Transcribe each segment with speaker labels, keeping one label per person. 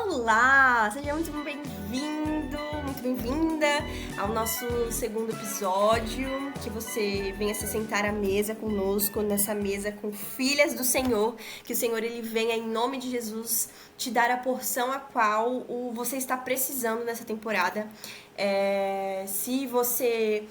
Speaker 1: Olá! Seja muito bem-vindo, muito bem-vinda ao nosso segundo episódio, que você venha se sentar à mesa conosco, nessa mesa com filhas do Senhor, que o Senhor ele venha em nome de Jesus te dar a porção a qual você está precisando nessa temporada. Se você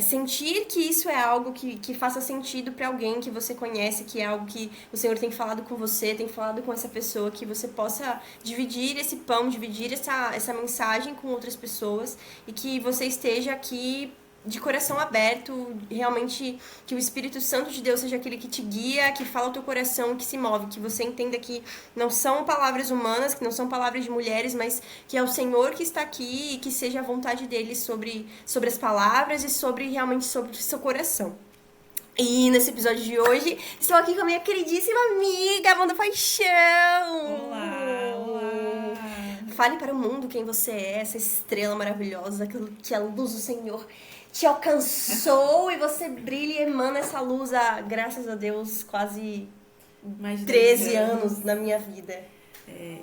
Speaker 1: sentir que isso é algo que faça sentido para alguém que você conhece, que é algo que o Senhor tem falado com você, tem falado com essa pessoa, que você possa dividir esse pão, dividir essa mensagem com outras pessoas e que você esteja aqui de coração aberto, realmente que o Espírito Santo de Deus seja aquele que te guia, que fala o teu coração, que se move, que você entenda que não são palavras humanas, que não são palavras de mulheres, mas que é o Senhor que está aqui e que seja a vontade dele sobre as palavras e realmente sobre o seu coração. E nesse episódio de hoje, estou aqui com a minha queridíssima amiga, Amanda Paixão!
Speaker 2: Olá!
Speaker 1: Fale para o mundo quem você é, essa estrela maravilhosa, que a luz do Senhor te alcançou e você brilha e emana essa luz há, graças a Deus, quase
Speaker 2: Mais de
Speaker 1: 13 anos na minha vida.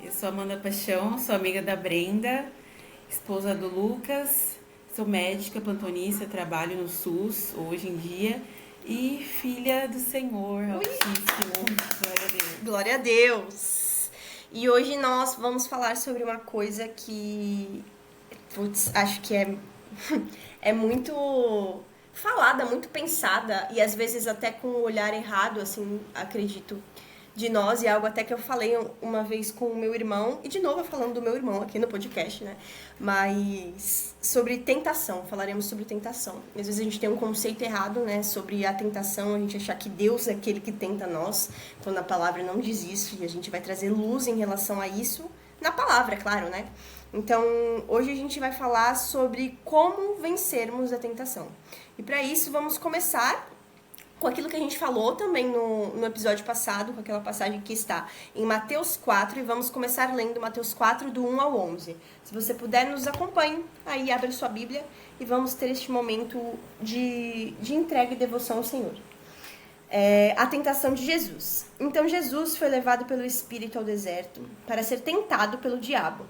Speaker 2: Eu sou Amanda Paixão, sou amiga da Brenda, esposa do Lucas, sou médica, plantonista, trabalho no SUS hoje em dia e filha do Senhor Altíssimo. Glória a Deus.
Speaker 1: Glória a Deus! E hoje nós vamos falar sobre uma coisa que, acho que é muito falada, muito pensada e às vezes até com o olhar errado, assim, acredito, de nós, e algo até que eu falei uma vez com o meu irmão, e de novo eu falando do meu irmão aqui no podcast, né? Mas sobre tentação, falaremos sobre tentação. Às vezes a gente tem um conceito errado, né, sobre a tentação, a gente achar que Deus é aquele que tenta nós, quando a palavra não diz isso, e a gente vai trazer luz em relação a isso, na palavra, é claro, né? Então, hoje a gente vai falar sobre como vencermos a tentação. E para isso, vamos começar com aquilo que a gente falou também no episódio passado, com aquela passagem que está em Mateus 4, e vamos começar lendo Mateus 4, do 1 ao 11. Se você puder, nos acompanhe, aí abre sua Bíblia e vamos ter este momento de entrega e devoção ao Senhor. A tentação de Jesus. Então, Jesus foi levado pelo Espírito ao deserto para ser tentado pelo diabo.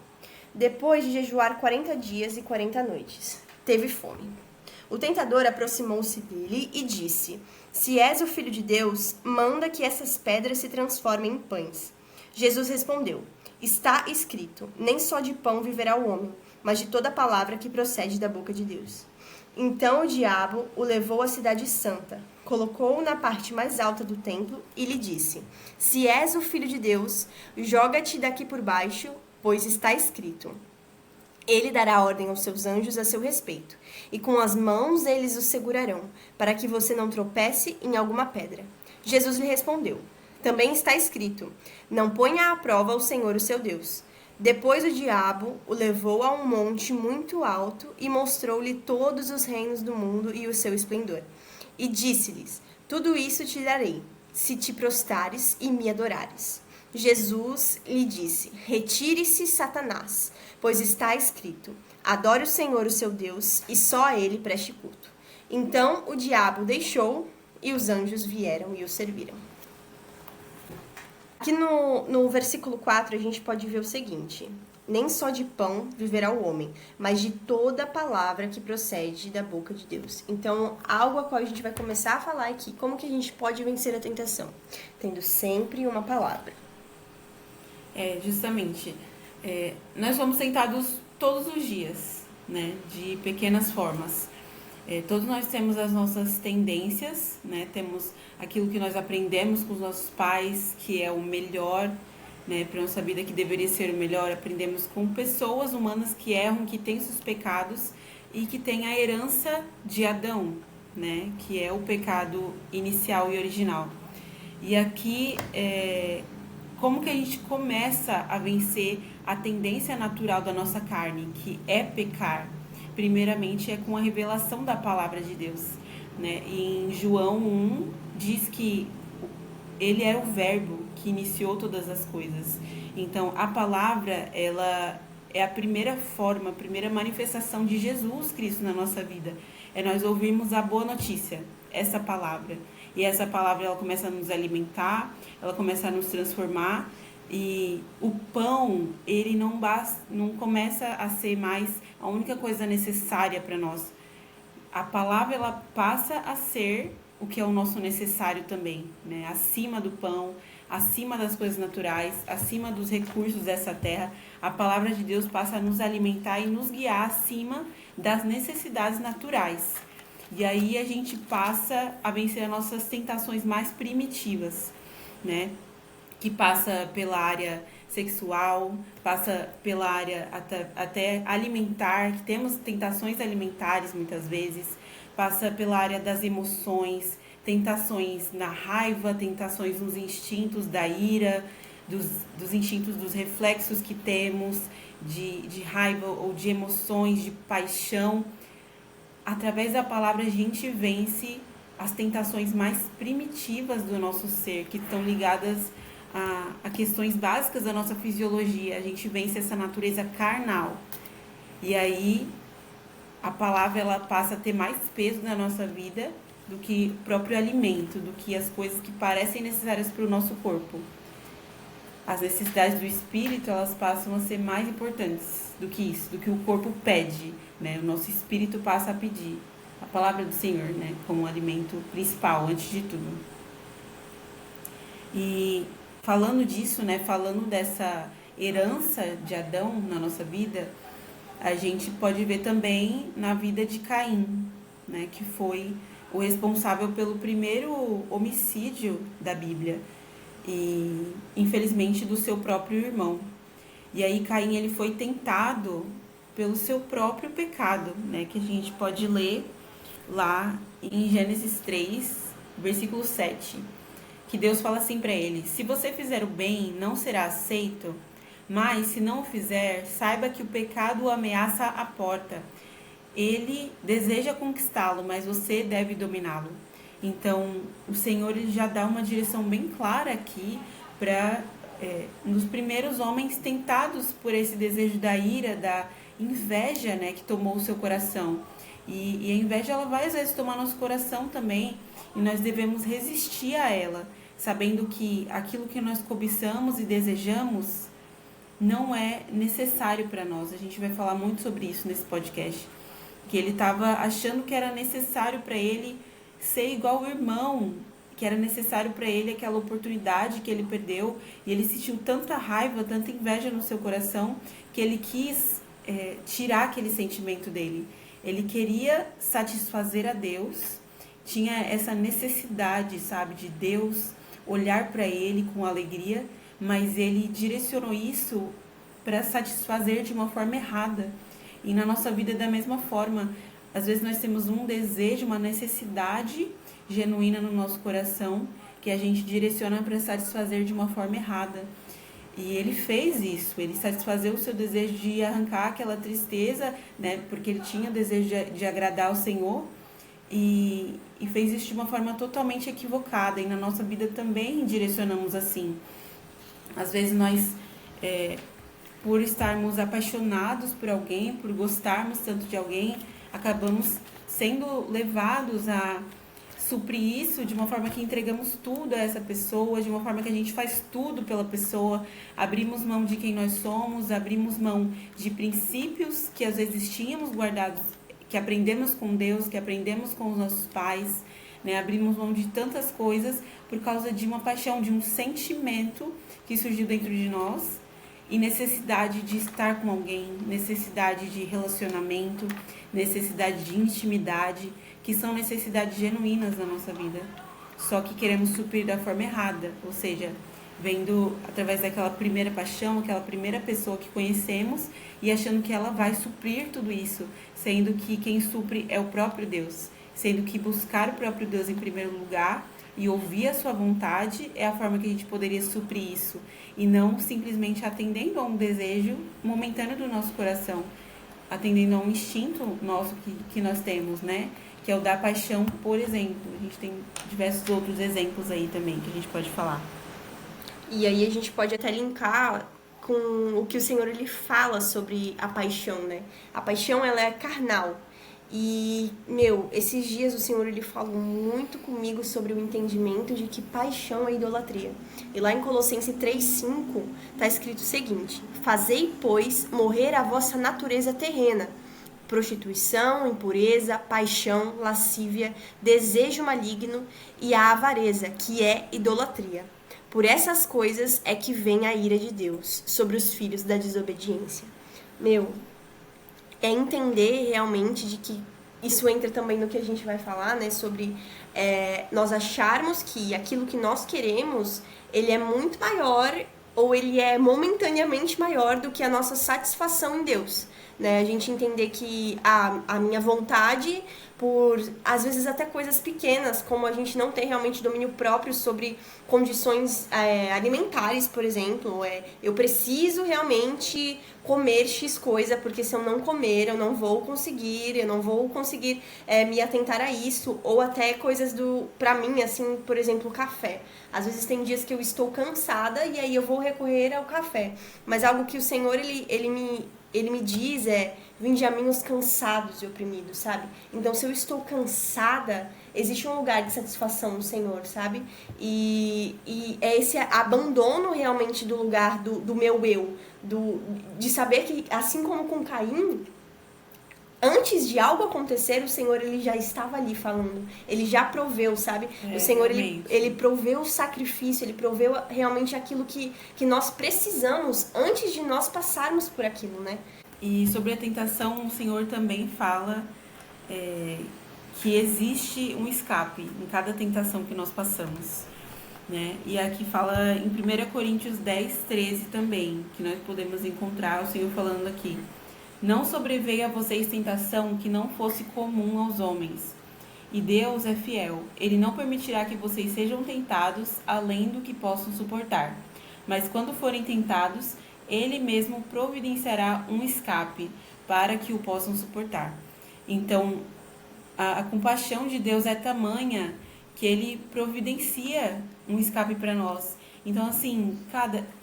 Speaker 1: Depois de jejuar 40 dias e 40 noites, teve fome. O tentador aproximou-se dele e disse: Se és o Filho de Deus, manda que essas pedras se transformem em pães. Jesus respondeu: Está escrito, nem só de pão viverá o homem, mas de toda palavra que procede da boca de Deus. Então o diabo o levou à cidade santa, colocou-o na parte mais alta do templo e lhe disse: Se és o Filho de Deus, joga-te daqui por baixo, pois está escrito: Ele dará ordem aos seus anjos a seu respeito, e com as mãos eles o segurarão, para que você não tropece em alguma pedra. Jesus lhe respondeu: Também está escrito: Não ponha à prova o Senhor, o seu Deus. Depois o diabo o levou a um monte muito alto e mostrou-lhe todos os reinos do mundo e o seu esplendor. E disse-lhes: Tudo isso te darei, se te prostrares e me adorares. Jesus lhe disse: Retire-se, Satanás, pois está escrito: Adore o Senhor, o seu Deus, e só a ele preste culto. Então o diabo deixou e os anjos vieram e o serviram. Aqui no versículo 4 a gente pode ver o seguinte: Nem só de pão viverá o homem, mas de toda palavra que procede da boca de Deus. Então, algo a qual a gente vai começar a falar aqui, como que a gente pode vencer a tentação? Tendo sempre uma palavra.
Speaker 2: Justamente, nós somos tentados todos os dias, né, de pequenas formas. Todos nós temos as nossas tendências, né, temos aquilo que nós aprendemos com os nossos pais, que é o melhor, né, para nossa vida, que deveria ser o melhor. Aprendemos com pessoas humanas que erram, que têm seus pecados e que têm a herança de Adão, né, que é o pecado inicial e original. E aqui, como que a gente começa a vencer a tendência natural da nossa carne, que é pecar? Primeiramente é com a revelação da palavra de Deus, né? Em João 1 diz que ele é o verbo que iniciou todas as coisas. Então a palavra, ela é a primeira forma, a primeira manifestação de Jesus Cristo na nossa vida. É nós ouvirmos a boa notícia, essa palavra. E essa palavra, ela começa a nos alimentar, ela começa a nos transformar E o pão, ele não começa a ser mais a única coisa necessária para nós. A palavra, ela passa a ser o que é o nosso necessário também, né? Acima do pão, acima das coisas naturais, acima dos recursos dessa terra, a palavra de Deus passa a nos alimentar e nos guiar acima das necessidades naturais. E aí a gente passa a vencer as nossas tentações mais primitivas, né? Que passa pela área sexual, passa pela área até alimentar, que temos tentações alimentares muitas vezes, passa pela área das emoções, tentações na raiva, tentações nos instintos da ira, dos instintos dos reflexos que temos, de raiva ou de emoções, de paixão. Através da palavra a gente vence as tentações mais primitivas do nosso ser, que estão ligadas a questões básicas da nossa fisiologia. A gente vence essa natureza carnal. E aí a palavra, ela passa a ter mais peso na nossa vida do que o próprio alimento, do que as coisas que parecem necessárias para o nosso corpo. As necessidades do espírito, elas passam a ser mais importantes do que isso, do que o corpo pede, né? O nosso espírito passa a pedir a palavra do Senhor, né? Como um alimento principal, antes de tudo. E falando disso, né? Falando dessa herança de Adão na nossa vida, a gente pode ver também na vida de Caim, né? Que foi o responsável pelo primeiro homicídio da Bíblia. E infelizmente do seu próprio irmão. E aí Caim, ele foi tentado pelo seu próprio pecado, né, que a gente pode ler lá em Gênesis 3, versículo 7, que Deus fala assim para ele: se você fizer o bem, não será aceito, mas se não o fizer, saiba que o pecado o ameaça à porta. Ele deseja conquistá-lo, mas você deve dominá-lo. Então, o Senhor, ele já dá uma direção bem clara aqui para nos primeiros homens tentados por esse desejo da ira, da inveja, né, que tomou o seu coração. E a inveja, ela vai às vezes tomar nosso coração também, e nós devemos resistir a ela, sabendo que aquilo que nós cobiçamos e desejamos não é necessário para nós. A gente vai falar muito sobre isso nesse podcast, que ele estava achando que era necessário para ele ser igual ao irmão, que era necessário para ele aquela oportunidade que ele perdeu, e ele sentiu tanta raiva, tanta inveja no seu coração, que ele quis tirar aquele sentimento dele. Ele queria satisfazer a Deus, tinha essa necessidade, sabe, de Deus olhar para ele com alegria, mas ele direcionou isso para satisfazer de uma forma errada. E na nossa vida é da mesma forma. Às vezes nós temos um desejo, uma necessidade genuína no nosso coração, que a gente direciona para satisfazer de uma forma errada. E ele fez isso, ele satisfazeu o seu desejo de arrancar aquela tristeza, né, porque ele tinha o desejo de agradar ao Senhor, e fez isso de uma forma totalmente equivocada. E na nossa vida também direcionamos assim. Às vezes nós, por estarmos apaixonados por alguém, por gostarmos tanto de alguém, acabamos sendo levados a suprir isso de uma forma que entregamos tudo a essa pessoa, de uma forma que a gente faz tudo pela pessoa, abrimos mão de quem nós somos, abrimos mão de princípios que às vezes tínhamos guardados, que aprendemos com Deus, que aprendemos com os nossos pais, né? Abrimos mão de tantas coisas por causa de uma paixão, de um sentimento que surgiu dentro de nós, e necessidade de estar com alguém, necessidade de relacionamento, necessidade de intimidade, que são necessidades genuínas na nossa vida, só que queremos suprir da forma errada, ou seja, vendo através daquela primeira paixão, aquela primeira pessoa que conhecemos, e achando que ela vai suprir tudo isso, sendo que quem supre é o próprio Deus, sendo que buscar o próprio Deus em primeiro lugar e ouvir a sua vontade é a forma que a gente poderia suprir isso, e não simplesmente atendendo a um desejo momentâneo do nosso coração, atendendo a um instinto nosso que nós temos, né? Que é o da paixão, por exemplo. A gente tem diversos outros exemplos aí também que a gente pode falar.
Speaker 1: E aí a gente pode até linkar com o que o Senhor ele fala sobre a paixão, né? A paixão, ela é carnal. E, esses dias o Senhor ele falou muito comigo sobre o entendimento de que paixão é idolatria. E lá em Colossenses 3:5 está escrito o seguinte: fazei, pois, morrer a vossa natureza terrena, prostituição, impureza, paixão, lascívia, desejo maligno e a avareza, que é idolatria. Por essas coisas é que vem a ira de Deus sobre os filhos da desobediência. É entender realmente de que isso entra também no que a gente vai falar, né, sobre nós acharmos que aquilo que nós queremos, ele é muito maior ou ele é momentaneamente maior do que a nossa satisfação em Deus. Né? A gente entender que a minha vontade por, às vezes, até coisas pequenas, como a gente não ter realmente domínio próprio sobre condições alimentares, por exemplo. Eu preciso realmente comer X coisa, porque se eu não comer, eu não vou conseguir me atentar a isso. Ou até coisas pra mim, assim, por exemplo, café. Às vezes tem dias que eu estou cansada e aí eu vou recorrer ao café. Mas algo que o Senhor, ele me diz vinde a mim os cansados e oprimidos, sabe? Então, se eu estou cansada, existe um lugar de satisfação no Senhor, sabe? E é esse abandono realmente do lugar do meu eu, de saber que, assim como com Caim, antes de algo acontecer, o Senhor ele já estava ali falando. Ele já proveu, sabe? O Senhor ele proveu o sacrifício, ele proveu realmente aquilo que nós precisamos antes de nós passarmos por aquilo, né?
Speaker 2: E sobre a tentação, o Senhor também fala que existe um escape em cada tentação que nós passamos. Né? E aqui fala em 1 Coríntios 10:13 também, que nós podemos encontrar o Senhor falando aqui: não sobreveio a vocês tentação que não fosse comum aos homens. E Deus é fiel. Ele não permitirá que vocês sejam tentados além do que possam suportar. Mas quando forem tentados, Ele mesmo providenciará um escape para que o possam suportar. Então, a compaixão de Deus é tamanha que Ele providencia um escape para nós. Então, assim,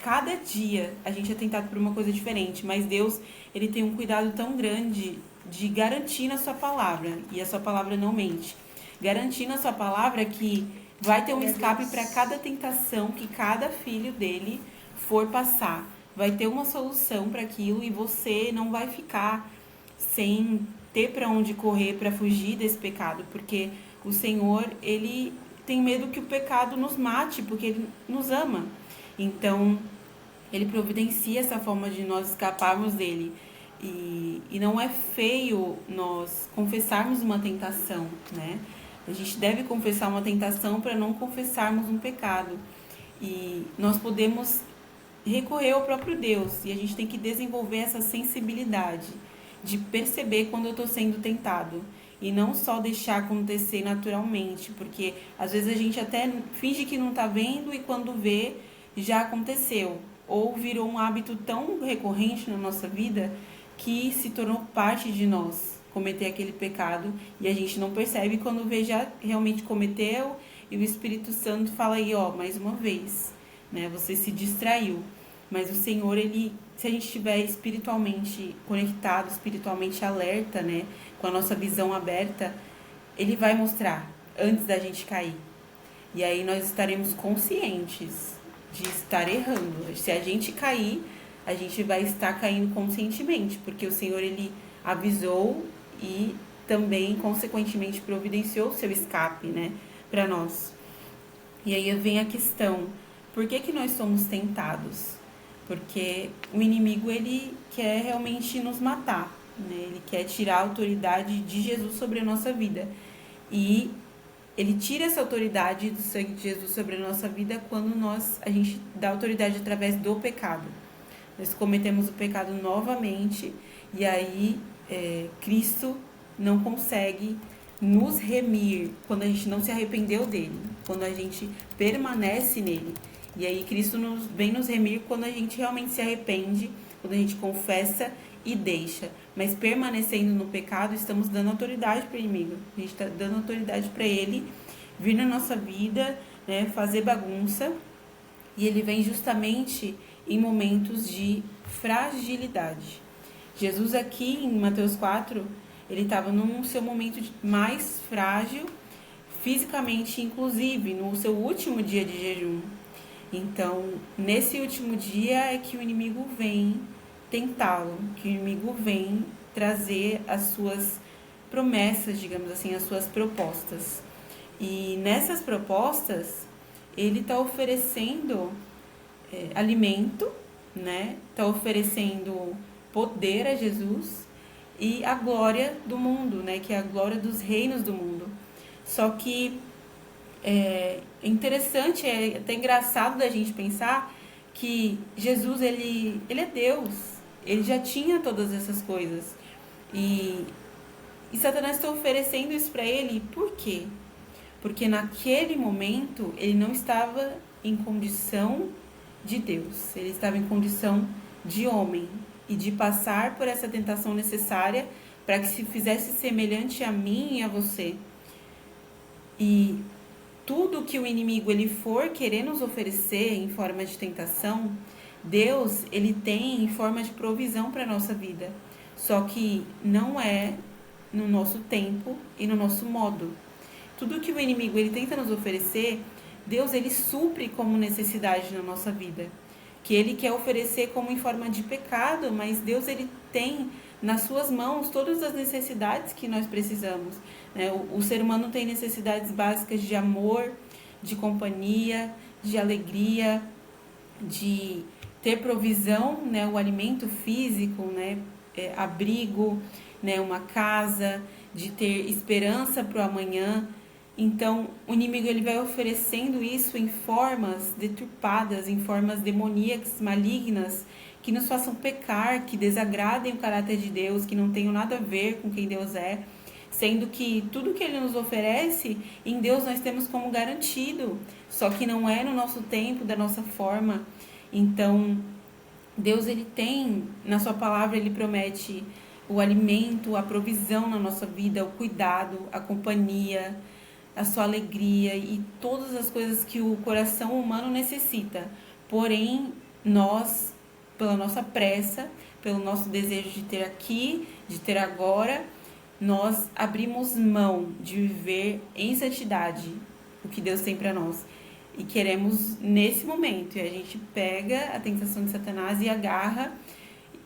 Speaker 2: cada dia a gente é tentado por uma coisa diferente, mas Deus, Ele tem um cuidado tão grande de garantir na sua palavra, e a sua palavra não mente. Garantir na sua palavra que vai ter um escape para cada tentação que cada filho dele for passar. Vai ter uma solução para aquilo e você não vai ficar sem ter para onde correr para fugir desse pecado, porque o Senhor, Ele tem medo que o pecado nos mate, porque Ele nos ama. Então, Ele providencia essa forma de nós escaparmos dele. E não é feio nós confessarmos uma tentação, né? A gente deve confessar uma tentação para não confessarmos um pecado. E nós podemos recorrer ao próprio Deus. E a gente tem que desenvolver essa sensibilidade de perceber quando eu estou sendo tentado. E não só deixar acontecer naturalmente, porque às vezes a gente até finge que não está vendo e quando vê, já aconteceu. Ou virou um hábito tão recorrente na nossa vida que se tornou parte de nós cometer aquele pecado e a gente não percebe, quando vê já realmente cometeu e o Espírito Santo fala aí, ó, mais uma vez, né? Você se distraiu. Mas o Senhor, Ele, se a gente estiver espiritualmente conectado, espiritualmente alerta, né? Com a nossa visão aberta, Ele vai mostrar antes da gente cair. E aí nós estaremos conscientes de estar errando. Se a gente cair, a gente vai estar caindo conscientemente, porque o Senhor, Ele avisou e também, consequentemente, providenciou o seu escape, né, para nós. E aí vem a questão: por que nós somos tentados? Porque o inimigo, ele quer realmente nos matar, né? Ele quer tirar a autoridade de Jesus sobre a nossa vida. E ele tira essa autoridade do sangue de Jesus sobre a nossa vida quando a gente dá autoridade através do pecado. Nós cometemos o pecado novamente e aí Cristo não consegue nos remir quando a gente não se arrependeu dele, quando a gente permanece nele. E aí Cristo vem nos remir quando a gente realmente se arrepende, quando a gente confessa e deixa. Mas permanecendo no pecado, estamos dando autoridade para o inimigo. A gente está dando autoridade para ele vir na nossa vida, né, fazer bagunça. E ele vem justamente em momentos de fragilidade. Jesus aqui em Mateus 4, ele estava num seu momento mais frágil, fisicamente inclusive, no seu último dia de jejum. Então, nesse último dia é que o inimigo vem tentá-lo, que o inimigo vem trazer as suas promessas, digamos assim, as suas propostas. E nessas propostas, ele está oferecendo alimento, né? Está oferecendo poder a Jesus e a glória do mundo, né? Que é a glória dos reinos do mundo. Só que é interessante, é até engraçado da gente pensar que Jesus, ele é Deus. Ele já tinha todas essas coisas. E, e Satanás está oferecendo isso para ele. Por quê? Porque naquele momento ele não estava em condição de Deus. Ele estava em condição de homem. E de passar por essa tentação necessária para que se fizesse semelhante a mim e a você. E tudo que o inimigo ele for querer nos oferecer em forma de tentação, Deus ele tem em forma de provisão para a nossa vida. Só que não é no nosso tempo e no nosso modo. Tudo que o inimigo ele tenta nos oferecer, Deus ele supre como necessidade na nossa vida. Que ele quer oferecer como em forma de pecado, mas Deus ele tem nas suas mãos todas as necessidades que nós precisamos. O ser humano tem necessidades básicas de amor, de companhia, de alegria, de ter provisão, né, o alimento físico, né, abrigo, né, uma casa, de ter esperança para o amanhã. Então, o inimigo ele vai oferecendo isso em formas deturpadas, em formas demoníacas, malignas, que nos façam pecar, que desagradem o caráter de Deus, que não tenham nada a ver com quem Deus é, sendo que tudo que ele nos oferece, em Deus nós temos como garantido, só que não é no nosso tempo, da nossa forma. Então, Deus ele tem, na sua palavra, ele promete o alimento, a provisão na nossa vida, o cuidado, a companhia, a sua alegria e todas as coisas que o coração humano necessita. Porém, nós, pela nossa pressa, pelo nosso desejo de ter aqui, de ter agora, nós abrimos mão de viver em santidade o que Deus tem para nós. E queremos nesse momento, e a gente pega a tentação de Satanás e agarra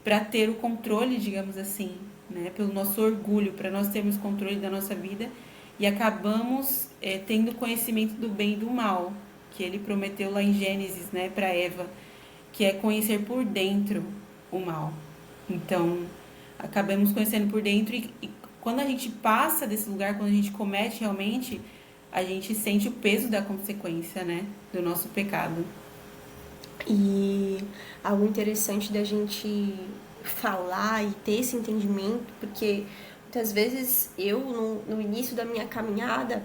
Speaker 2: para ter o controle, digamos assim, né? Pelo nosso orgulho, para nós termos controle da nossa vida, e acabamos tendo conhecimento do bem e do mal, que ele prometeu lá em Gênesis, né, para Eva, que é conhecer por dentro o mal. Então, acabamos conhecendo por dentro e quando a gente passa desse lugar, quando a gente comete realmente, a gente sente o peso da consequência, né, do nosso pecado.
Speaker 1: E algo interessante da gente falar e ter esse entendimento, porque muitas vezes eu, no início da minha caminhada,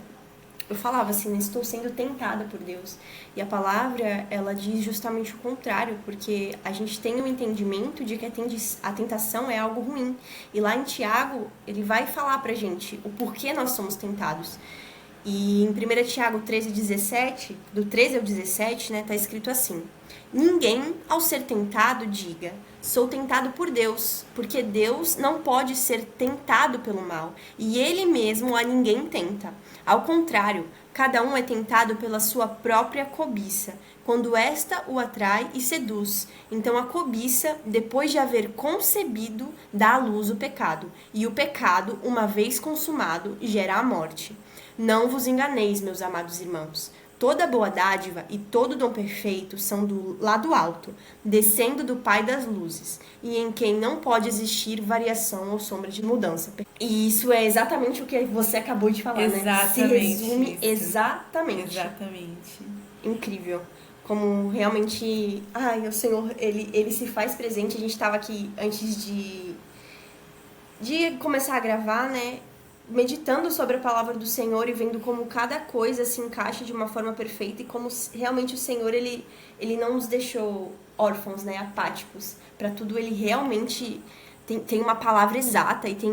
Speaker 1: eu falava assim, né, estou sendo tentada por Deus. E a palavra, ela diz justamente o contrário, porque a gente tem o entendimento de que a tentação é algo ruim. E lá em Tiago, ele vai falar pra gente o porquê nós somos tentados. E em 1 Tiago 13:17, do 13 ao 17, né, tá escrito assim: ninguém, ao ser tentado, diga, sou tentado por Deus, porque Deus não pode ser tentado pelo mal, e ele mesmo a ninguém tenta. Ao contrário, cada um é tentado pela sua própria cobiça, quando esta o atrai e seduz. Então a cobiça, depois de haver concebido, dá à luz o pecado, e o pecado, uma vez consumado, gera a morte. Não vos enganeis, meus amados irmãos. Toda boa dádiva e todo dom perfeito são do lado alto, descendo do Pai das luzes, e em quem não pode existir variação ou sombra de mudança. E isso é exatamente o que você acabou de falar,
Speaker 2: Exatamente,
Speaker 1: né? Se resume
Speaker 2: isso.
Speaker 1: exatamente.
Speaker 2: Exatamente.
Speaker 1: Incrível. Como realmente, o Senhor, ele se faz presente. A gente estava aqui antes de começar a gravar, né? Meditando sobre a palavra do Senhor e vendo como cada coisa se encaixa de uma forma perfeita e como realmente o Senhor, ele não nos deixou órfãos, né, apáticos. Para tudo ele realmente tem uma palavra exata e tem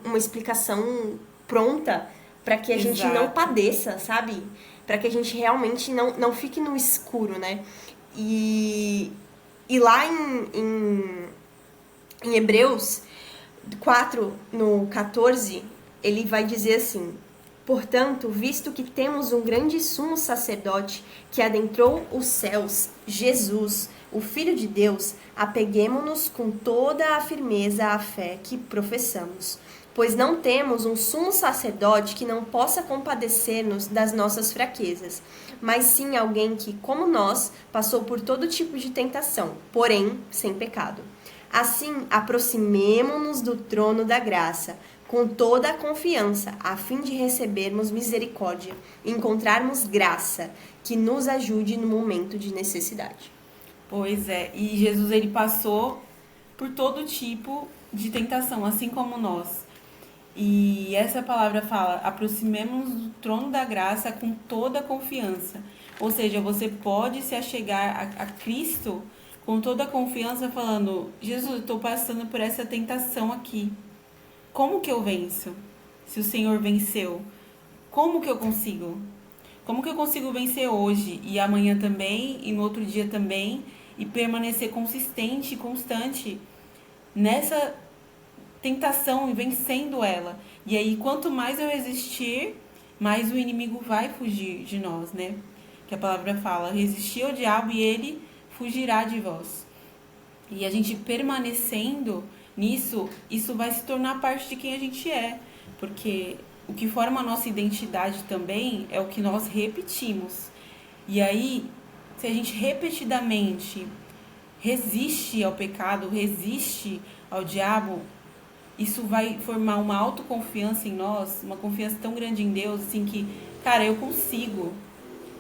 Speaker 1: uma explicação pronta para que a gente não padeça, sabe? Para que a gente realmente não fique no escuro, né? E lá em Hebreus, 4, no 14, ele vai dizer assim: portanto, visto que temos um grande sumo sacerdote que adentrou os céus, Jesus, o Filho de Deus, apeguemo-nos com toda a firmeza à fé que professamos. Pois não temos um sumo sacerdote que não possa compadecer-nos das nossas fraquezas, mas sim alguém que, como nós, passou por todo tipo de tentação, porém sem pecado. Assim, aproximemo-nos do trono da graça, com toda a confiança, a fim de recebermos misericórdia e encontrarmos graça que nos ajude no momento de necessidade.
Speaker 2: Pois é, e Jesus ele passou por todo tipo de tentação, assim como nós. E essa palavra fala: aproximemos do trono da graça com toda a confiança. Ou seja, você pode se achegar a Cristo com toda a confiança, falando: Jesus, eu estou passando por essa tentação aqui. Como que eu venço? Se o Senhor venceu, como que eu consigo? Como que eu consigo vencer hoje e amanhã também e no outro dia também e permanecer consistente e constante nessa tentação e vencendo ela? E aí, quanto mais eu resistir, mais o inimigo vai fugir de nós, né? Que a palavra fala: resistir ao diabo e ele fugirá de vós. E a gente permanecendo nisso, isso vai se tornar parte de quem a gente é. Porque o que forma a nossa identidade também é o que nós repetimos. E aí, se a gente repetidamente resiste ao pecado, resiste ao diabo, isso vai formar uma autoconfiança em nós, uma confiança tão grande em Deus, assim que, cara, eu consigo.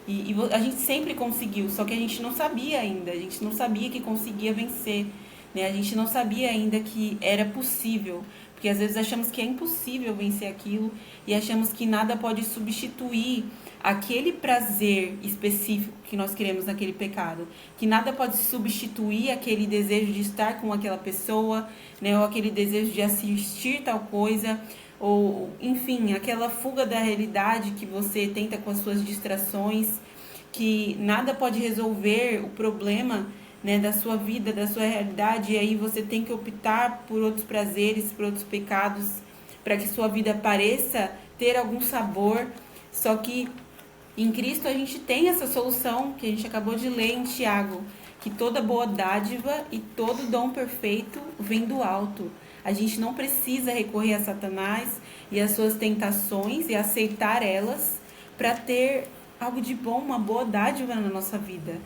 Speaker 2: E a gente sempre conseguiu, só que a gente não sabia ainda, a gente não sabia que conseguia vencer, né? A gente não sabia ainda que era possível, porque às vezes achamos que é impossível vencer aquilo e achamos que nada pode substituir aquele prazer específico que nós queremos naquele pecado, que nada pode substituir aquele desejo de estar com aquela pessoa, né? Ou aquele desejo de assistir tal coisa, ou enfim, aquela fuga da realidade que você tenta com as suas distrações, que nada pode resolver o problema, né, da sua vida, da sua realidade, e aí você tem que optar por outros prazeres, por outros pecados, para que sua vida pareça ter algum sabor. Só que em Cristo a gente tem essa solução que a gente acabou de ler em Tiago, que toda boa dádiva e todo dom perfeito vem do alto. A gente não precisa recorrer a Satanás e às suas tentações e aceitar elas para ter algo de bom, uma boa dádiva na nossa vida.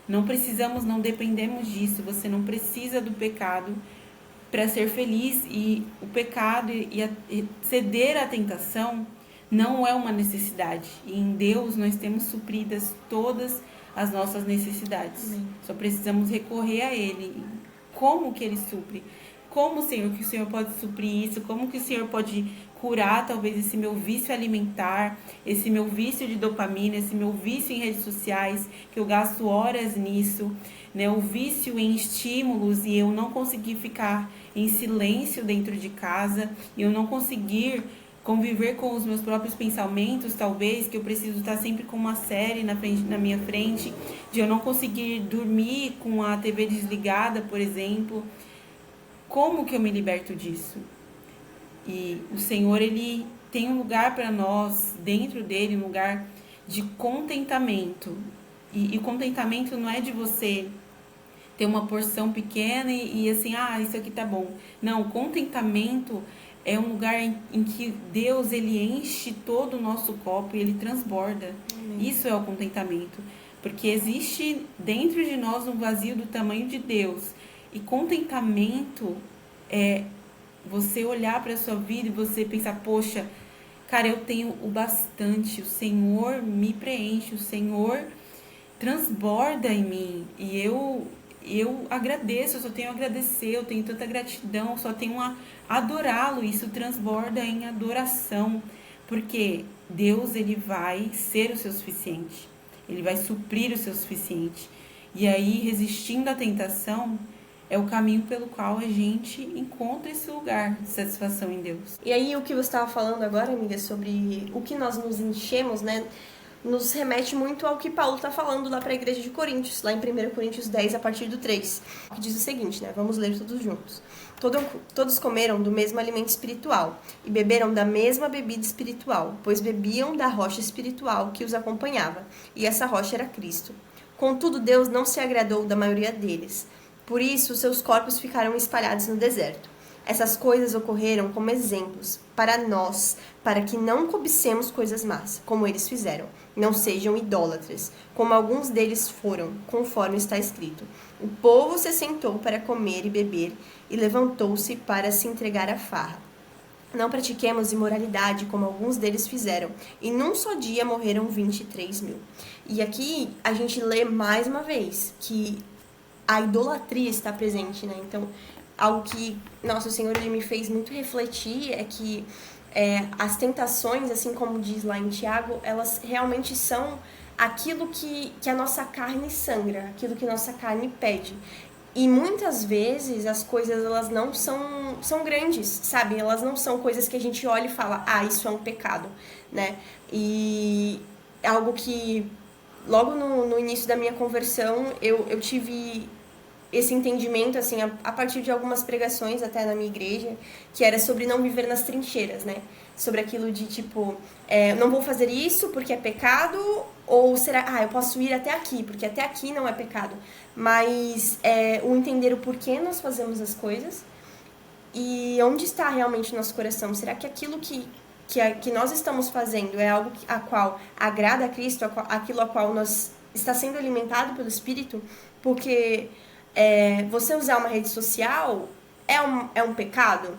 Speaker 2: Não precisamos, não dependemos disso. Você não precisa do pecado para ser feliz. E o pecado e ceder à tentação não é uma necessidade. E em Deus nós temos supridas todas as nossas necessidades.
Speaker 1: Amém.
Speaker 2: Só precisamos recorrer a Ele. Como que Ele supre? Como, Senhor, que o Senhor pode suprir isso? Como que o Senhor pode curar talvez esse meu vício alimentar, esse meu vício de dopamina, esse meu vício em redes sociais, que eu gasto horas nisso, né? O vício em estímulos e eu não conseguir ficar em silêncio dentro de casa, e eu não conseguir conviver com os meus próprios pensamentos, talvez, que eu preciso estar sempre com uma série na minha frente, de eu não conseguir dormir com a TV desligada, por exemplo. Como que eu me liberto disso? E o Senhor, Ele tem um lugar para nós, dentro dele, um lugar de contentamento. E o contentamento não é de você ter uma porção pequena e assim, isso aqui tá bom. Não, o contentamento é um lugar em que Deus, Ele enche todo o nosso copo e Ele transborda. Isso é o contentamento. Porque existe dentro de nós um vazio do tamanho de Deus. E contentamento é você olhar para a sua vida e você pensar: poxa, cara, eu tenho o bastante, o Senhor me preenche, o Senhor transborda em mim. E eu agradeço, eu só tenho a agradecer, eu tenho tanta gratidão, só tenho a adorá-lo. Isso transborda em adoração, porque Deus, Ele vai ser o seu suficiente, Ele vai suprir o seu suficiente. E aí, resistindo à tentação, é o caminho pelo qual a gente encontra esse lugar de satisfação em Deus.
Speaker 1: E aí, o que você estava falando agora, amiga, sobre o que nós nos enchemos, né? nos remete muito ao que Paulo está falando lá para a igreja de Coríntios, lá em 1 Coríntios 10, a partir do 3, que diz o seguinte, né? Vamos ler todos juntos. Todos comeram do mesmo alimento espiritual e beberam da mesma bebida espiritual, pois bebiam da rocha espiritual que os acompanhava, e essa rocha era Cristo. Contudo, Deus não se agradou da maioria deles. Por isso, seus corpos ficaram espalhados no deserto. Essas coisas ocorreram como exemplos para nós, para que não cobicemos coisas más, como eles fizeram. Não sejam idólatras, como alguns deles foram, conforme está escrito. O povo se sentou para comer e beber e levantou-se para se entregar à farra. Não pratiquemos imoralidade, como alguns deles fizeram, e num só dia morreram 23.000. E aqui a gente lê mais uma vez que a idolatria está presente, né? Então, algo que nosso Senhor ele me fez muito refletir é que as tentações, assim como diz lá em Tiago, elas realmente são aquilo que a nossa carne sangra, aquilo que nossa carne pede. E muitas vezes as coisas elas não são grandes, sabe? Elas não são coisas que a gente olha e fala, isso é um pecado, né? E é algo que logo no início da minha conversão eu tive esse entendimento, assim, a partir de algumas pregações até na minha igreja, que era sobre não viver nas trincheiras, né? Sobre aquilo de, tipo, não vou fazer isso porque é pecado, ou será, eu posso ir até aqui, porque até aqui não é pecado. Mas o entender o porquê nós fazemos as coisas e onde está realmente o nosso coração. Será que aquilo que nós estamos fazendo é algo a qual agrada a Cristo, aquilo a qual nós está sendo alimentado pelo Espírito? Porque você usar uma rede social é um pecado?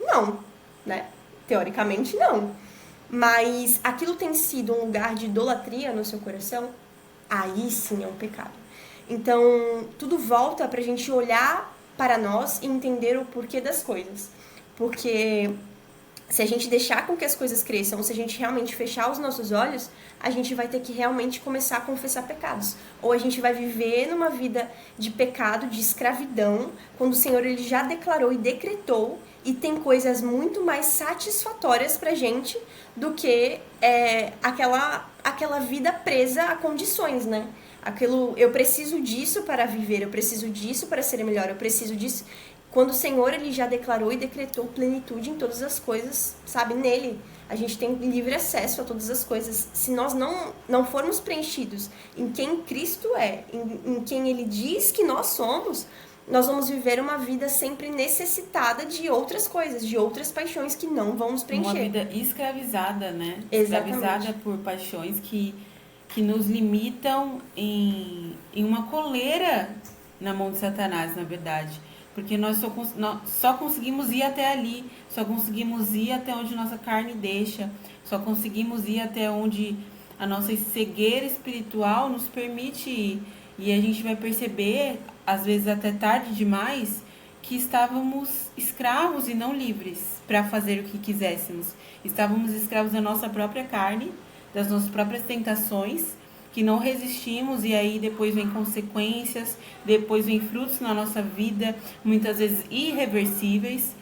Speaker 1: Não, né? Teoricamente não. Mas aquilo tem sido um lugar de idolatria no seu coração? Aí sim é um pecado. Então, tudo volta pra gente olhar para nós e entender o porquê das coisas. Porque se a gente deixar com que as coisas cresçam, ou se a gente realmente fechar os nossos olhos, a gente vai ter que realmente começar a confessar pecados. Ou a gente vai viver numa vida de pecado, de escravidão, quando o Senhor ele já declarou e decretou, e tem coisas muito mais satisfatórias pra gente do que aquela vida presa a condições, né? Eu preciso disso para viver, eu preciso disso para ser melhor, eu preciso disso. Quando o Senhor ele já declarou e decretou plenitude em todas as coisas, sabe? Nele, a gente tem livre acesso a todas as coisas. Se nós não formos preenchidos em quem Cristo é, em quem Ele diz que nós somos, nós vamos viver uma vida sempre necessitada de outras coisas, de outras paixões que não vão nos preencher.
Speaker 2: Uma vida escravizada, né?
Speaker 1: Exatamente.
Speaker 2: Escravizada por paixões que nos limitam em uma coleira na mão de Satanás, na verdade. Porque nós só conseguimos ir até ali, só conseguimos ir até onde nossa carne deixa, só conseguimos ir até onde a nossa cegueira espiritual nos permite ir. E a gente vai perceber, às vezes até tarde demais, que estávamos escravos e não livres para fazer o que quiséssemos. Estávamos escravos da nossa própria carne, das nossas próprias tentações, que não resistimos, e aí depois vem consequências, depois vem frutos na nossa vida, muitas vezes irreversíveis,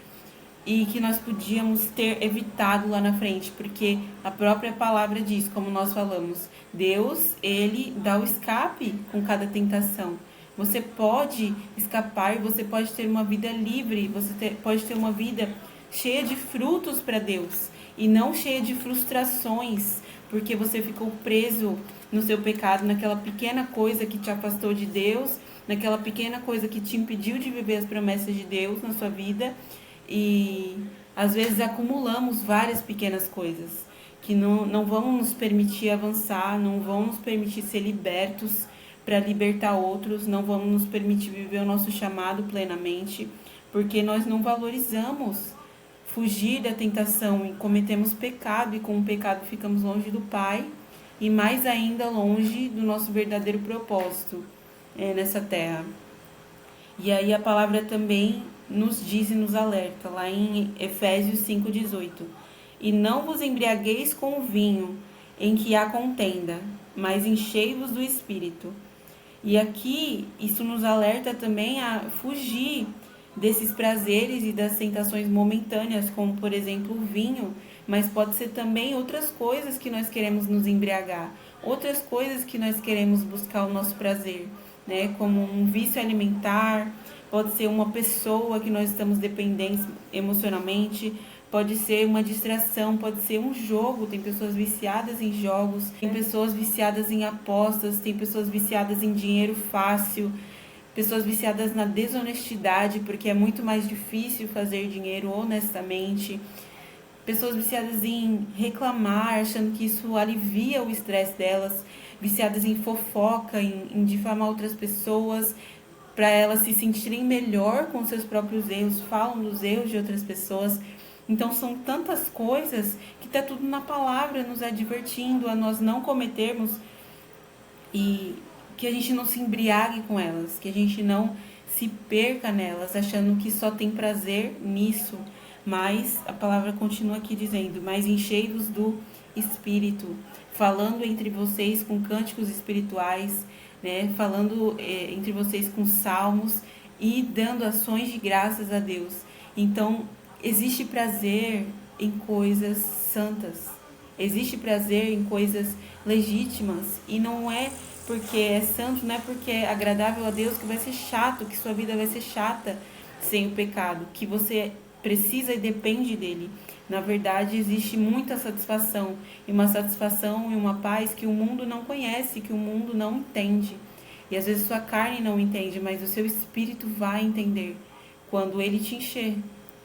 Speaker 2: e que nós podíamos ter evitado lá na frente, porque a própria palavra diz, como nós falamos, Deus, Ele dá o escape com cada tentação. Você pode escapar, você pode ter uma vida livre, pode ter uma vida cheia de frutos para Deus, e não cheia de frustrações, porque você ficou preso no seu pecado, naquela pequena coisa que te afastou de Deus, naquela pequena coisa que te impediu de viver as promessas de Deus na sua vida. E às vezes acumulamos várias pequenas coisas que não vão nos permitir avançar, não vão nos permitir ser libertos para libertar outros, não vão nos permitir viver o nosso chamado plenamente, porque nós não valorizamos fugir da tentação e cometemos pecado, e com o pecado ficamos longe do Pai e mais ainda longe do nosso verdadeiro propósito nessa terra. E aí a palavra também nos diz e nos alerta, lá em Efésios 5,18: E não vos embriagueis com o vinho, em que há contenda, mas enchei-vos do Espírito. E aqui isso nos alerta também a fugir desses prazeres e das tentações momentâneas, como por exemplo o vinho, mas pode ser também outras coisas que nós queremos nos embriagar, outras coisas que nós queremos buscar o nosso prazer, né? Como um vício alimentar, pode ser uma pessoa que nós estamos dependentes emocionalmente, pode ser uma distração, pode ser um jogo. Tem pessoas viciadas em jogos, tem pessoas viciadas em apostas, tem pessoas viciadas em dinheiro fácil, pessoas viciadas na desonestidade, porque é muito mais difícil fazer dinheiro honestamente. Pessoas viciadas em reclamar, achando que isso alivia o estresse delas, viciadas em fofoca, em difamar outras pessoas, para elas se sentirem melhor com seus próprios erros, falam dos erros de outras pessoas. Então são tantas coisas que está tudo na palavra nos advertindo a nós não cometermos, e que a gente não se embriague com elas, que a gente não se perca nelas, achando que só tem prazer nisso. Mas a palavra continua aqui dizendo: mas enchei-vos do Espírito, falando entre vocês com cânticos espirituais, né? Falando entre vocês com salmos e dando ações de graças a Deus. Então, existe prazer em coisas santas, existe prazer em coisas legítimas, e não é porque é santo, não é porque é agradável a Deus que vai ser chato, que sua vida vai ser chata sem o pecado, que você precisa e depende dele. Na verdade, existe muita satisfação, e uma satisfação e uma paz que o mundo não conhece, que o mundo não entende. E às vezes sua carne não entende, mas o seu espírito vai entender quando ele te encher.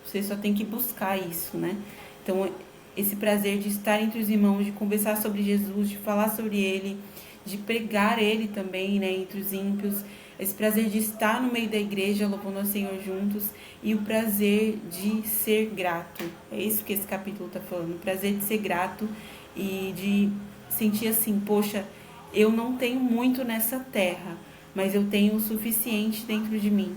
Speaker 2: Você só tem que buscar isso, né? Então, esse prazer de estar entre os irmãos, de conversar sobre Jesus, de falar sobre ele, de pregar ele também, né, entre os ímpios, esse prazer de estar no meio da igreja louvando ao Senhor juntos, e o prazer de ser grato. É isso que esse capítulo está falando, o prazer de ser grato e de sentir assim: poxa, eu não tenho muito nessa terra, mas eu tenho o suficiente dentro de mim.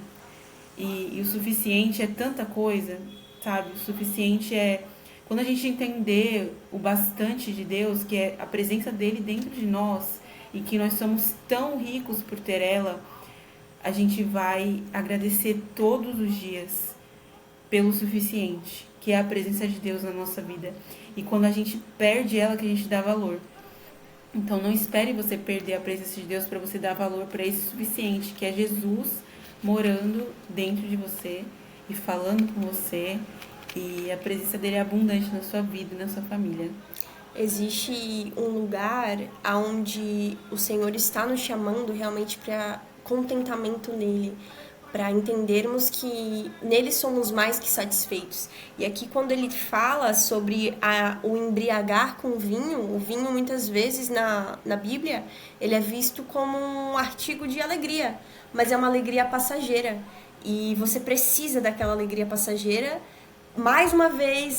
Speaker 2: E o suficiente é tanta coisa, sabe? O suficiente é quando a gente entender o bastante de Deus, que é a presença dele dentro de nós, e que nós somos tão ricos por ter ela, a gente vai agradecer todos os dias pelo suficiente, que é a presença de Deus na nossa vida. E quando a gente perde ela, que a gente dá valor. Então não espere você perder a presença de Deus para você dar valor para esse suficiente, que é Jesus morando dentro de você e falando com você, e a presença dele é abundante na sua vida e na sua família.
Speaker 1: Existe um lugar onde o Senhor está nos chamando realmente para contentamento nele, para entendermos que nele somos mais que satisfeitos. E aqui, quando ele fala sobre o embriagar com o vinho muitas vezes na Bíblia, ele é visto como um artigo de alegria, mas é uma alegria passageira. E você precisa daquela alegria passageira mais uma vez,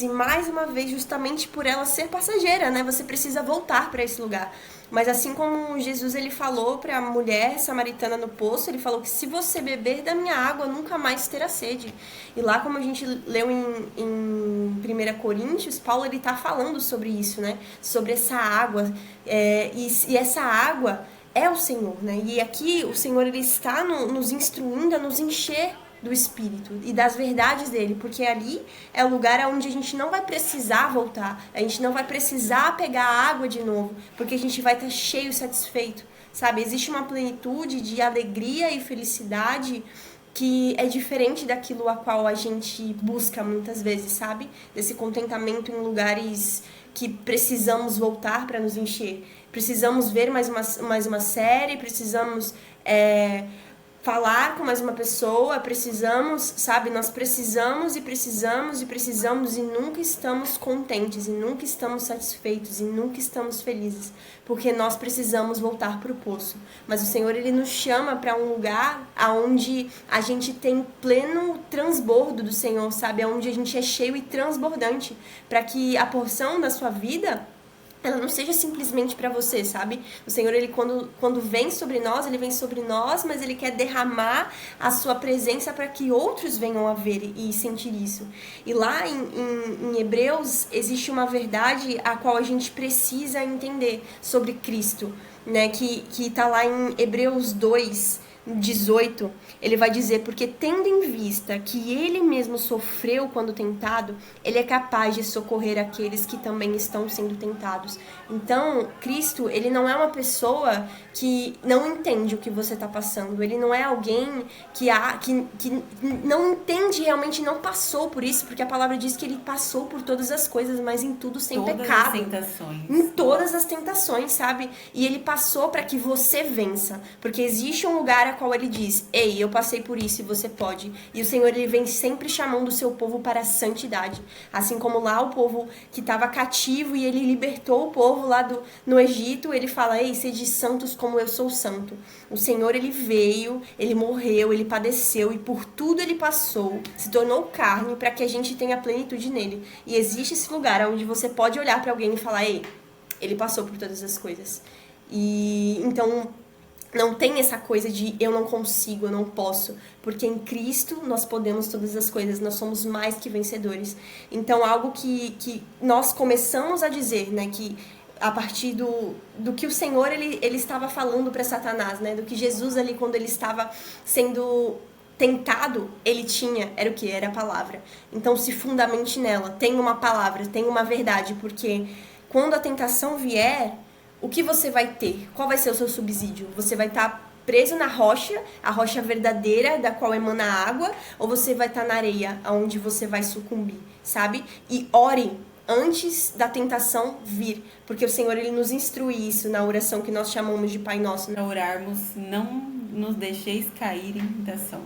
Speaker 1: justamente por ela ser passageira, né? Você precisa voltar para esse lugar. Mas assim como Jesus ele falou para a mulher samaritana no poço, ele falou que se você beber da minha água, nunca mais terá sede. E lá, como a gente leu em 1 Coríntios, Paulo ele tá falando sobre isso, né? Sobre essa água. E essa água é o Senhor, né? E aqui o Senhor ele está nos instruindo a nos encher do Espírito e das verdades dele, porque ali é o lugar onde a gente não vai precisar voltar, a gente não vai precisar pegar a água de novo, porque a gente vai estar cheio e satisfeito, sabe? Existe uma plenitude de alegria e felicidade que é diferente daquilo a qual a gente busca muitas vezes, sabe? Desse contentamento em lugares que precisamos voltar para nos encher. Precisamos ver mais uma série, precisamos falar com mais uma pessoa, precisamos, sabe? Nós precisamos e nunca estamos contentes, e nunca estamos satisfeitos, e nunca estamos felizes, porque nós precisamos voltar para o poço. Mas o Senhor, ele nos chama para um lugar onde a gente tem pleno transbordo do Senhor, sabe? Onde a gente é cheio e transbordante, para que a porção da sua vida ela não seja simplesmente para você, sabe? O Senhor, ele quando vem sobre nós, ele vem sobre nós, mas ele quer derramar a sua presença para que outros venham a ver e sentir isso. E lá em Hebreus, existe uma verdade a qual a gente precisa entender sobre Cristo, né? Que tá lá em Hebreus 2, 18, ele vai dizer, porque tendo em vista que ele mesmo sofreu quando tentado, ele é capaz de socorrer aqueles que também estão sendo tentados. Então, Cristo, ele não é uma pessoa que não entende o que você está passando, ele não é alguém que não entende realmente, não passou por isso, porque a palavra diz que ele passou por todas as coisas, mas em tudo sem
Speaker 2: todas
Speaker 1: pecado.
Speaker 2: As tentações.
Speaker 1: Em todas as tentações, sabe? E ele passou para que você vença, porque existe um lugar a qual ele diz, ei, eu passei por isso e você pode. E o Senhor, ele vem sempre chamando o seu povo para a santidade, assim como lá o povo que estava cativo e ele libertou o povo lá no Egito, ele fala, ei, sede santos como eu sou santo. O Senhor, ele veio, ele morreu, ele padeceu e por tudo ele passou, se tornou carne para que a gente tenha plenitude nele. E existe esse lugar onde você pode olhar para alguém e falar, ei, ele passou por todas as coisas. E então não tem essa coisa de eu não consigo, eu não posso, porque em Cristo nós podemos todas as coisas, nós somos mais que vencedores. Então algo que nós começamos a dizer, né, que a partir do que o Senhor ele estava falando para Satanás, né, do que Jesus ali quando ele estava sendo tentado, ele tinha, era o que? Era a palavra. Então se fundamente nela, tem uma palavra, tem uma verdade, porque quando a tentação vier, o que você vai ter? Qual vai ser o seu subsídio? Você vai estar preso na rocha, a rocha verdadeira da qual emana a água, ou você vai estar na areia, onde você vai sucumbir, sabe? E ore antes da tentação vir, porque o Senhor, ele nos instrui isso na oração que nós chamamos de Pai Nosso.
Speaker 2: Para orarmos, não nos deixeis cair em tentação.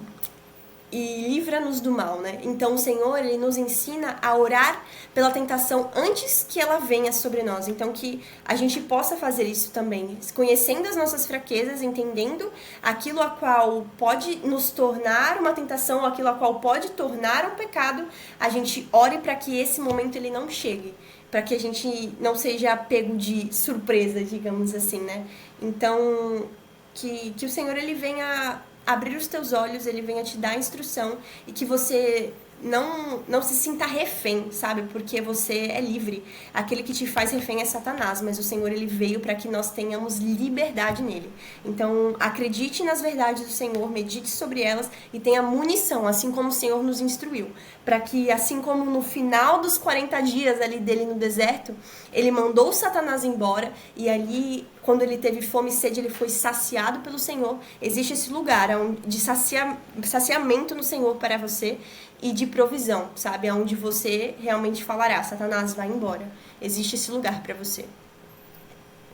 Speaker 1: E livra-nos do mal, né? Então o Senhor, ele nos ensina a orar pela tentação antes que ela venha sobre nós. Então que a gente possa fazer isso também, conhecendo as nossas fraquezas, entendendo aquilo a qual pode nos tornar uma tentação, aquilo a qual pode tornar um pecado, a gente ore para que esse momento ele não chegue, para que a gente não seja pego de surpresa, digamos assim, né? Então que o Senhor, ele venha abrir os teus olhos, ele venha te dar a instrução e que você não se sinta refém, sabe? Porque você é livre. Aquele que te faz refém é Satanás, mas o Senhor, ele veio para que nós tenhamos liberdade nele. Então, acredite nas verdades do Senhor, medite sobre elas e tenha munição, assim como o Senhor nos instruiu. Para que, assim como no final dos 40 dias ali dele no deserto, ele mandou Satanás embora e ali, quando ele teve fome e sede, ele foi saciado pelo Senhor. Existe esse lugar de saciamento no Senhor para você e de provisão, sabe? Onde você realmente falará, Satanás, vai embora. Existe esse lugar para você.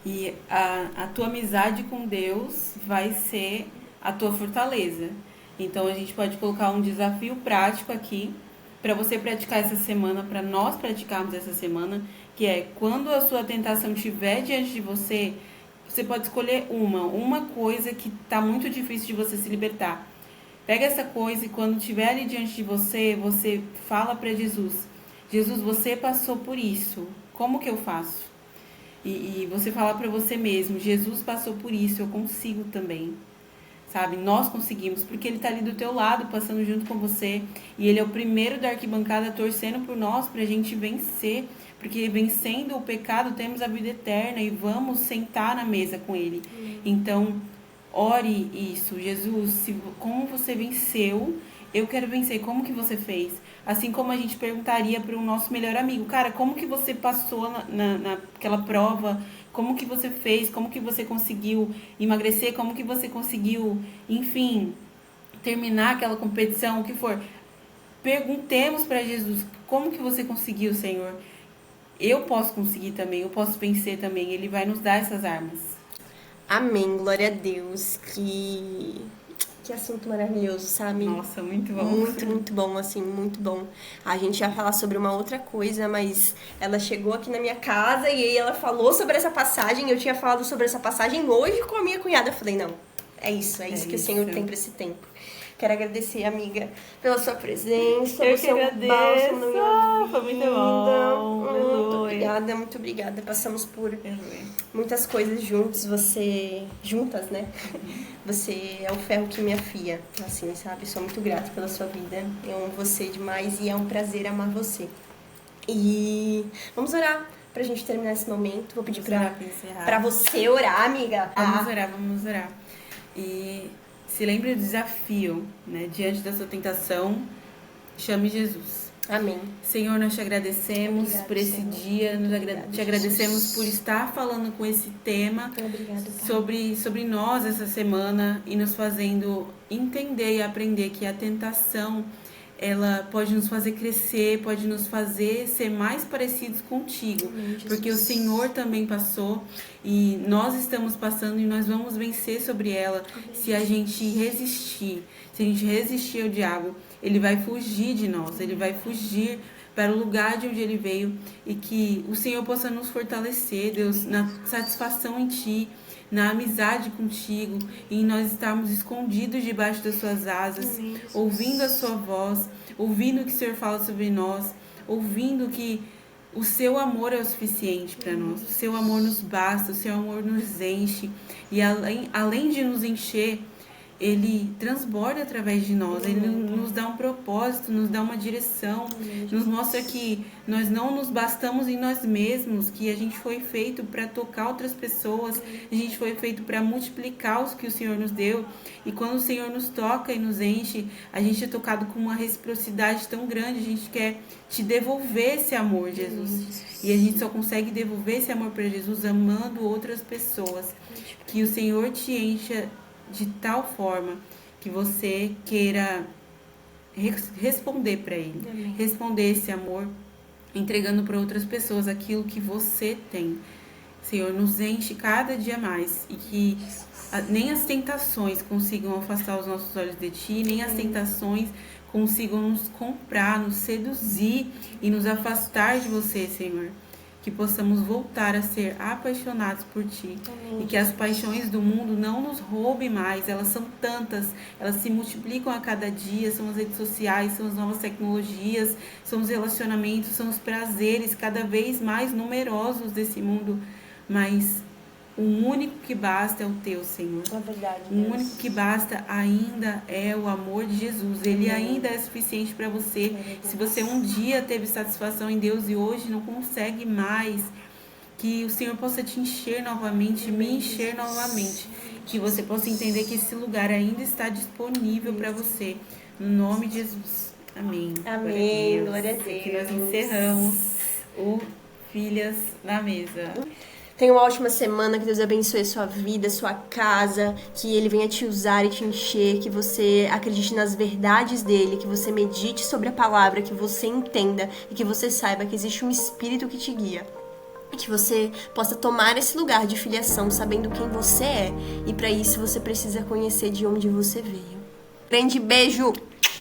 Speaker 2: E a tua amizade com Deus vai ser a tua fortaleza. Então a gente pode colocar um desafio prático aqui para você praticar essa semana, para nós praticarmos essa semana, que é quando a sua tentação estiver diante de você, você pode escolher uma coisa que está muito difícil de você se libertar. Pega essa coisa e quando estiver ali diante de você, você fala para Jesus, Jesus, você passou por isso, como que eu faço? E você fala para você mesmo, Jesus passou por isso, eu consigo também. Sabe? Nós conseguimos, porque ele está ali do teu lado, passando junto com você. E ele é o primeiro da arquibancada torcendo por nós, para a gente vencer. Porque vencendo o pecado, temos a vida eterna e vamos sentar na mesa com ele. Então, ore isso. Jesus, como você venceu, eu quero vencer. Como que você fez? Assim como a gente perguntaria para o nosso melhor amigo, cara, como que você passou naquela prova? Como que você fez? Como que você conseguiu emagrecer? Como que você conseguiu, enfim, terminar aquela competição, o que for? Perguntemos para Jesus, como que você conseguiu, Senhor? Eu posso conseguir também, eu posso vencer também. Ele vai nos dar essas armas.
Speaker 1: Amém, glória a Deus. Que assunto maravilhoso, sabe?
Speaker 2: Nossa, muito bom.
Speaker 1: Muito, muito bom, assim, muito bom. A gente ia falar sobre uma outra coisa, mas ela chegou aqui na minha casa e aí ela falou sobre essa passagem. Eu tinha falado sobre essa passagem hoje com a minha cunhada. Eu falei, não, é isso que o Senhor tem para esse tempo. Quero agradecer, amiga, pela sua presença, pelo seu bálsamo na minha vida.
Speaker 2: Foi muito bom.
Speaker 1: Muito obrigada, muito obrigada. Passamos por muitas coisas juntas, né? Você é o ferro que me afia, assim, sabe? Sou muito grata pela sua vida. Eu amo você demais e é um prazer amar você. E vamos orar pra gente terminar esse momento. Vou pedir pra você orar, amiga.
Speaker 2: Vamos orar. E Se lembre do desafio, né? Diante da sua tentação, chame Jesus.
Speaker 1: Amém.
Speaker 2: Senhor, nós te agradecemos
Speaker 1: Obrigado,
Speaker 2: por esse
Speaker 1: Senhor.
Speaker 2: dia,
Speaker 1: Obrigado,
Speaker 2: te agradecemos
Speaker 1: Jesus.
Speaker 2: por estar falando com esse tema
Speaker 1: Obrigado, Pai.
Speaker 2: sobre nós essa semana e nos fazendo entender e aprender que a tentação, ela pode nos fazer crescer, pode nos fazer ser mais parecidos contigo,
Speaker 1: Amém,
Speaker 2: porque o
Speaker 1: Jesus.
Speaker 2: Senhor também passou e nós estamos passando e nós vamos vencer sobre ela se a gente resistir, se a gente resistir ao diabo. Ele vai fugir de nós, ele vai fugir para o lugar de onde ele veio e que o Senhor possa nos fortalecer, Deus, na satisfação em Ti, na amizade contigo, e em nós estarmos escondidos debaixo das Suas asas, ouvindo a Sua voz, ouvindo o que o Senhor fala sobre nós, ouvindo que o Seu amor é o suficiente para nós, o Seu amor nos basta, o Seu amor nos enche, e além de nos encher, Ele transborda através de nós, Ele nos dá um propósito, nos dá uma direção, nos mostra que nós não nos bastamos em nós mesmos, que a gente foi feito para tocar outras pessoas, a gente foi feito para multiplicar os que o Senhor nos deu, e quando o Senhor nos toca e nos enche, a gente é tocado com uma reciprocidade tão grande, a gente quer te devolver esse amor, Jesus, e a gente só consegue devolver esse amor para Jesus amando outras pessoas, que o Senhor te encha de tal forma que você queira responder para Ele. Amém. Responder esse amor, entregando para outras pessoas aquilo que você tem. Senhor, nos enche cada dia mais e que nem as tentações consigam afastar os nossos olhos de Ti, nem as tentações consigam nos comprar, nos seduzir e nos afastar de Você, Senhor. Que possamos voltar a ser apaixonados por Ti. Amém. E que as paixões do mundo não nos roubem mais. Elas são tantas, elas se multiplicam a cada dia. São as redes sociais, são as novas tecnologias, são os relacionamentos, são os prazeres cada vez mais numerosos desse mundo. Mas o único que basta é o Teu, Senhor.
Speaker 1: É verdade,
Speaker 2: o único que basta ainda é o amor de Jesus. Ele ainda é suficiente para você. Se você um dia teve satisfação em Deus e hoje não consegue mais, que o Senhor possa te encher novamente, me encher novamente. Que você possa entender que esse lugar ainda está disponível para você. No nome de Jesus. Amém.
Speaker 1: Amém. Glória a Deus.
Speaker 2: Aqui nós encerramos o Filhas na Mesa.
Speaker 1: Tenha uma ótima semana, que Deus abençoe a sua vida, a sua casa, que Ele venha te usar e te encher, que você acredite nas verdades dEle, que você medite sobre a palavra, que você entenda e que você saiba que existe um Espírito que te guia. E que você possa tomar esse lugar de filiação, sabendo quem você é. E para isso você precisa conhecer de onde você veio. Grande beijo!